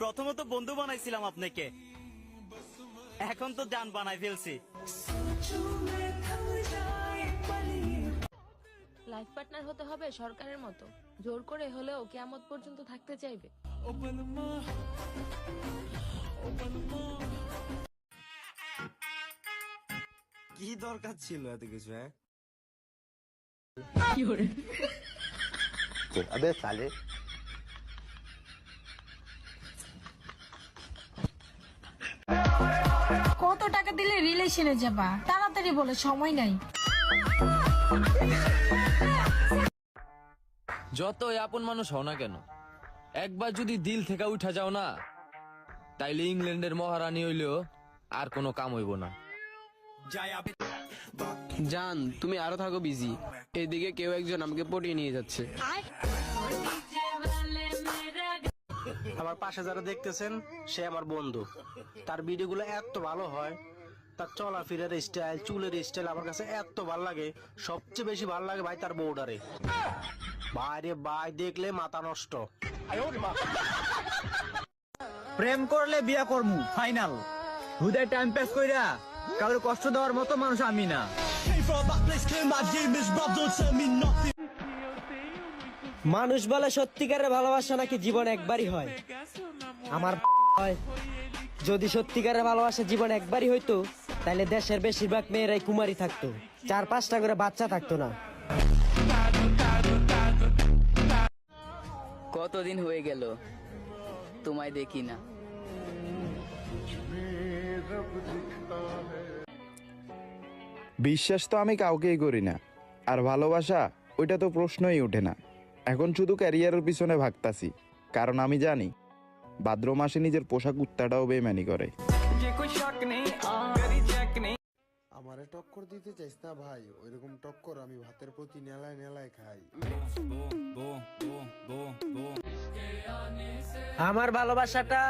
প্রথমত বন্ধু বানাইছিলাম আপনাকে, এখন তো জান বানাই ফেলছি। লাইফ পার্টনার হতে হবে সরকারের মতো, জোর করে হলেও কিয়ামত পর্যন্ত থাকতে চাইবে। কি দরকার ছিল এত কিছু? अबे साले কত টাকা দিলে রিলেশনে যাবা? তাড়াতাড়ি বলে, সময় নাই। যতই আপন মানুষ হও না কেন, একবার যদি দিল থেকে উঠা যাও না, তাইলে ইংল্যান্ডের মহারানী হইলেও আর কোনো কাম হইব না। জান, তুমি আরো থাকো বিজি, এদিকে কেউ একজন আমাকে পটিয়ে নিয়ে যাচ্ছে। আমার পাশে যারা দেখতেছেন সে আমার বন্ধু। তার ভিডিওগুলো এত ভালো হয়, তার চলাফেরার স্টাইল, চুলের স্টাইল আমার কাছে এত ভালো লাগে। সবচেয়ে বেশি ভালো লাগে ভাই তার বউডারে। বাইরে ভাই দেখলে মাথা নষ্ট। প্রেম করলে বিয়া করমু ফাইনাল। হুদায় টাইম পাস কইরা কারোর কষ্ট দেওয়ার মতো মানুষ আমি না। মানুষ বলে সত্যিকারের ভালোবাসা নাকি জীবন একবারই হয়। আমার হয় যদি সত্যিকারের ভালোবাসা জীবন একবারই হইতো, তাহলে দেশের বেশিরভাগ মেয়েরাই কুমারী থাকতো, 4-5টা করে বাচ্চা থাকতো না। কতদিন হয়ে গেল তোমায় দেখি না। বিশ্বাস তো আমি কাউকেই করি না, আর ভালোবাসা ওইটা তো প্রশ্নই ওঠে না। এখন শুধু ক্যারিয়ারের পিছনে ভাগতাছি, কারণ আমি জানি ভাদ্র মাসে নিজের পোষা কুত্তাটাও বেইমানি করে। আমারে টক্কর দিতে চাইস না ভাই, ওইরকম টক্কর আমি ভাতের প্রতি নেলায় নেলায় খাই। আমার ভালোবাসাটা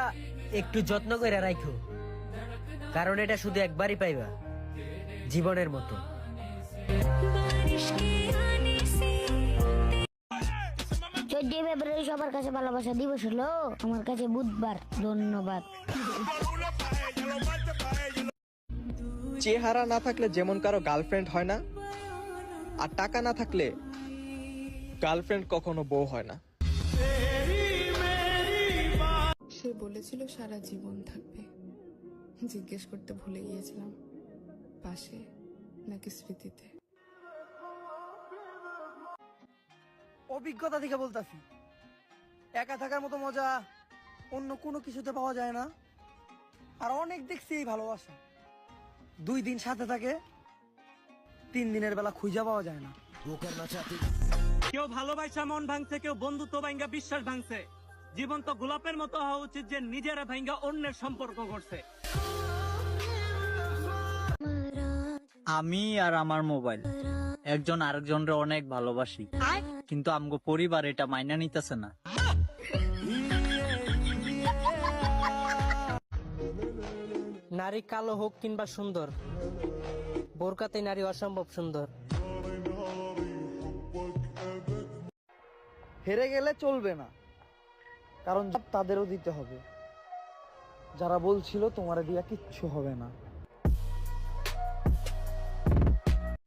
একটু যত্ন করে রাখো, কারণ এটা শুধু একবারই পাইবা, জীবনের মতো। ফেব্রুয়ারি সবার কাছে ভালোবাসা দিবস হলো, আমার কাছে বুধবার। ধন্যবাদ। চেহারা না থাকলে যেমন কারো গার্লফ্রেন্ড হয় না, আর টাকা না থাকলে গার্লফ্রেন্ড কখনো বউ হয় না। সে বলেছিল সারা জীবন থাকবে, জিজ্ঞেস করতে ভুলে গিয়েছিলাম পাশে নাকি স্মৃতিতে। অভিজ্ঞতা থেকে বলতাছি, একা থাকার মতো মজা অন্য কোনো কিছুতে পাওয়া যায় না। আর অনেক দেখছি এই ভালোবাসা 2 দিন সাথে থাকে, 3 দিনের বেলা খুঁজে পাওয়া যায় না। কেউ ভালোবাসা মন ভাঙছে, কেউ বন্ধুত্ব ভাঙ্গা বিশ্বাস ভাঙছে। জীবন তো গোলাপের মতো হওয়া উচিত, যে নিজেরা ভাঙ্গা অন্যের সম্পর্ক করছে। আমি আর আমার মোবাইল একজন আরেকজনের অনেক ভালোবাসি, কিন্তু আমগো পরিবার এটা মাইনা নিতেছে না। নারী কালো হোক কিংবা সুন্দর, বোরকাতে নারী অসম্ভব সুন্দর। হেরে গেলে চলবে না, কারণ তাদেরও দিতে হবে, যারা বলছিল তোমার দিয়া কিচ্ছু হবে না।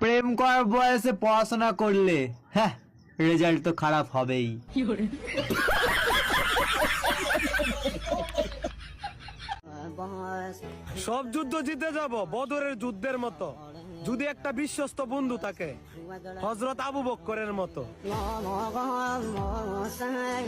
প্রেম করার বয়সে পড়াশোনা করলে হ্যাঁ, রেজাল্ট তো খারাপ হবেই। সব যুদ্ধ জিতে যাব বদরের যুদ্ধের মতো, যদি একটা বিশ্বস্ত বন্ধু থাকে, হযরত আবু বকরের মতো।